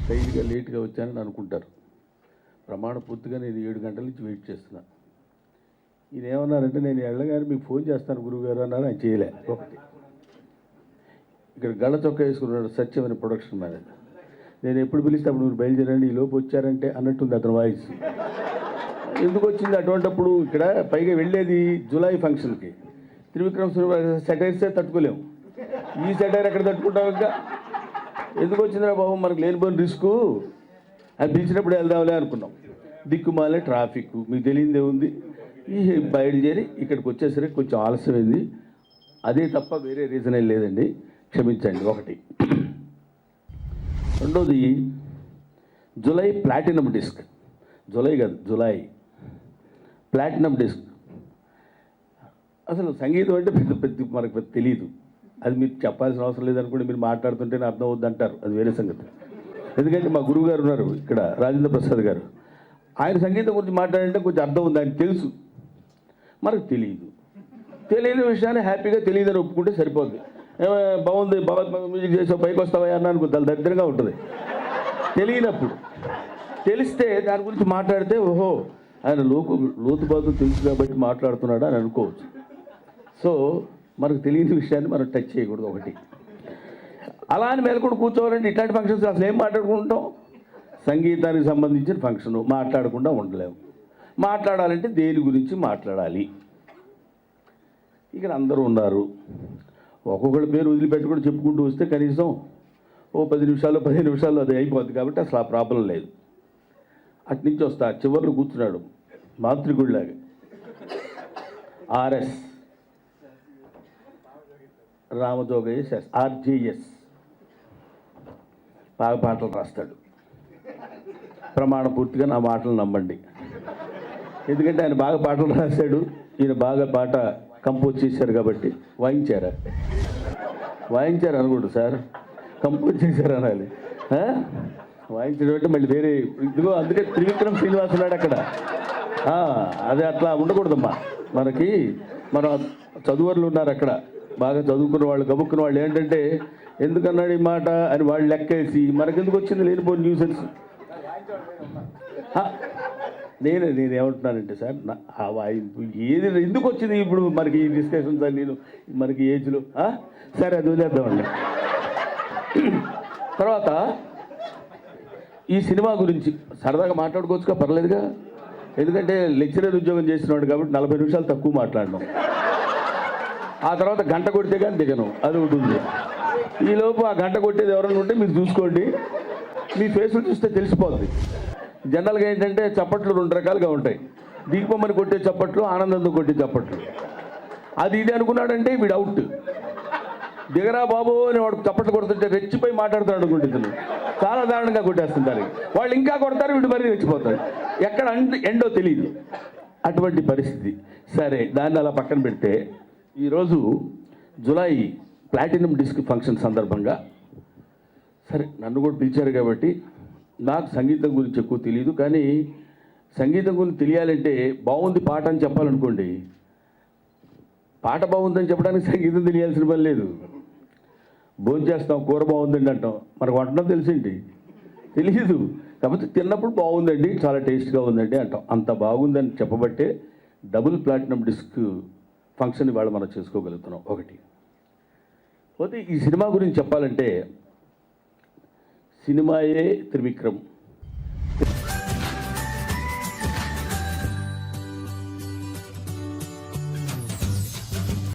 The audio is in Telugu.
స్టైల్గా లేట్గా వచ్చానని అనుకుంటారు. ప్రమాణ పూర్తిగా నేను 7 గంటల నుంచి వెయిట్ చేస్తున్నా. ఈయన ఏమన్నారంటే నేను వెళ్ళగానే మీకు ఫోన్ చేస్తాను గురువుగారు అన్నారు. ఆయన చేయలే. ఒకటి ఇక్కడ గళ్ళ చొక్కా వేసుకున్నాడు సత్యం అనే ప్రొడక్షన్ మేనేజర్. నేను ఎప్పుడు పిలిస్తే అప్పుడు మీరు బయలుదేరండి, ఈ లోపు వచ్చారంటే అన్నట్టుంది అతని వాయిస్. ఎందుకు వచ్చింది అటువంటిప్పుడు? ఇక్కడ పైగా వెళ్ళేది జూలై ఫంక్షన్కి. త్రివిక్రమ్ సెటైర్సే తట్టుకోలేము, ఈ సెటైర్ ఎక్కడ తట్టుకుంటాం? ఇంకా ఎందుకు వచ్చిందిరా బాబు, మనకు లేనిపోయిన రిస్కు. అది పిలిచినప్పుడు వెళ్దాంలే అనుకున్నాం. దిక్కుమాలే ట్రాఫిక్, మీకు తెలియదే ఉంది. ఈ బయలుదేరి ఇక్కడికి వచ్చేసరికి కొంచెం ఆలస్యమైంది. అదే తప్ప వేరే రీజన్ ఏం లేదండి, క్షమించండి. ఒకటి. రెండోది, జూలై ప్లాటినం డిస్క్. జూలై కాదు, జూలై ప్లాటినం డిస్క్. అసలు సంగీతం అంటే పెద్ద మనకు తెలియదు. అది మీరు చెప్పాల్సిన అవసరం లేదనుకుంటే మీరు మాట్లాడుతుంటేనే అర్థం అవుద్ది అంటారు, అది వేరే సంగతి. ఎందుకంటే మా గురువు గారు ఉన్నారు ఇక్కడ, రాజేంద్ర ప్రసాద్ గారు. ఆయన సంగీతం గురించి మాట్లాడంటే కొంచెం అర్థం ఉంది, ఆయన తెలుసు, మనకు తెలియదు. తెలియని విషయాన్ని హ్యాపీగా తెలియదని ఒప్పుకుంటే సరిపోద్ది. బాగుంది, బాగా మ్యూజిక్ చేసావు, పైకి వస్తావా అన్నాను, చాలా దరిద్రంగా ఉంటుంది. తెలియనప్పుడు తెలిస్తే దాని గురించి మాట్లాడితే ఓహో ఆయన లోతుపాతులు తెలుసు కాబట్టి మాట్లాడుతున్నాడా అని అనుకోవచ్చు. సో మనకు తెలియని విషయాన్ని మనం టచ్ చేయకూడదు. ఒకటి. అలా అని మేల్కొని కూర్చోవాలంటే ఇట్లాంటి ఫంక్షన్స్ అసలు ఏం మాట్లాడుకుంటాం? సంగీతానికి సంబంధించిన ఫంక్షను మాట్లాడకుండా ఉండలేము. మాట్లాడాలంటే దేని గురించి మాట్లాడాలి? ఇక్కడ అందరూ ఉన్నారు, ఒక్కొక్కటి పేరు వదిలిపెట్టుకుని చెప్పుకుంటూ వస్తే కనీసం ఓ 10 నిమిషాలు 15 నిమిషాలు అది అయిపోద్ది. కాబట్టి అసలు ఆ ప్రాబ్లం లేదు. అటు నుంచి వస్తా, చివరిలో కూర్చున్నాడు మాతృగుడిలాగా ఆర్ఎస్ రామజోగయ్య ఆర్జేఎస్. బాగా పాటలు రాస్తాడు. ప్రమాణ పూర్తిగా నా మాటలు నమ్మండి, ఎందుకంటే ఆయన బాగా పాటలు రాశాడు. ఈయన బాగా పాట కంపోజ్ చేశారు కాబట్టి. వాయించారు అనకూడదు సార్, కంపోజ్ చేశారు అనాలి. వాయించడం అంటే మళ్ళీ వేరే ఇదిగో. అందుకే త్రివిక్రమ్ శ్రీనివాస్ ఉన్నాడు అక్కడ. అదే అట్లా ఉండకూడదమ్మా. మనకి మన చదువర్లు ఉన్నారు అక్కడ, బాగా చదువుకున్న వాళ్ళు, గబుక్కున్న వాళ్ళు. ఏంటంటే ఎందుకన్నాడు ఈ మాట అని వాళ్ళు లెక్కేసి మనకెందుకు వచ్చింది లేనిపోయిన న్యూసెన్స్. నేనేమంటున్నానంటే సార్, ఏది ఎందుకు వచ్చింది ఇప్పుడు మనకి ఈ డిస్కషన్స్ అని నేను మనకి ఏజ్లో. సరే అది వదిలేద్దామండి. తర్వాత ఈ సినిమా గురించి సరదాగా మాట్లాడుకోవచ్చుగా, పర్లేదుగా. ఎందుకంటే లెక్చరర్ ఉద్యోగం చేసినవాడు కాబట్టి 40 నిమిషాలు తక్కువ మాట్లాడినాం. ఆ తర్వాత గంట కొడితే కానీ దిగను, అది ఉంటుంది. ఈలోపు ఆ గంట కొట్టేది ఎవరైనా ఉంటే మీరు చూసుకోండి, మీ ఫేసులు చూస్తే తెలిసిపోద్ది. జనరల్గా ఏంటంటే చప్పట్లు 2 రకాలుగా ఉంటాయి. దిగిపోమని కొట్టే చప్పట్లు, ఆనందంతో కొట్టే చప్పట్లు. అది ఇది అనుకున్నాడంటే వీడు అవుట్. దిగరా బాబు అని వాడు చప్పట్లు కొడుతుంటే రెచ్చిపోయి మాట్లాడుతాడు అనుకుంటుంది. చాలా దారుణంగా కొట్టేస్తుంటారు వాళ్ళు. ఇంకా కొడతారు, వీడు మరీ రెచ్చిపోతాడు. ఎక్కడ ఎండో తెలియదు, అటువంటి పరిస్థితి. సరే, దాన్ని అలా పక్కన పెడితే ఈరోజు జూలై ప్లాటినం డిస్క్ ఫంక్షన్ సందర్భంగా సరే నన్ను కూడా పిలిచారు కాబట్టి నాకు సంగీతం గురించి ఎక్కువ తెలియదు. కానీ సంగీతం గురించి తెలియాలంటే బాగుంది పాట అని చెప్పాలనుకోండి, పాట బాగుందని చెప్పడానికి సంగీతం తెలియాల్సిన పని లేదు. భోజనం చేస్తాం, కూర బాగుందండి అంటాం, మనకు వంటడం తెలిసింది తెలియదు. కాకపోతే తిన్నప్పుడు బాగుందండి, చాలా టేస్ట్గా ఉందండి అంటాం. అంత బాగుందని చెప్పబట్టే డబుల్ ప్లాటినం డిస్క్ ఫంక్షన్ ఇవాళ మనం చేసుకోగలుగుతున్నాం. ఒకటి. పోతే ఈ సినిమా గురించి చెప్పాలంటే సినిమాయే త్రివిక్రమ్,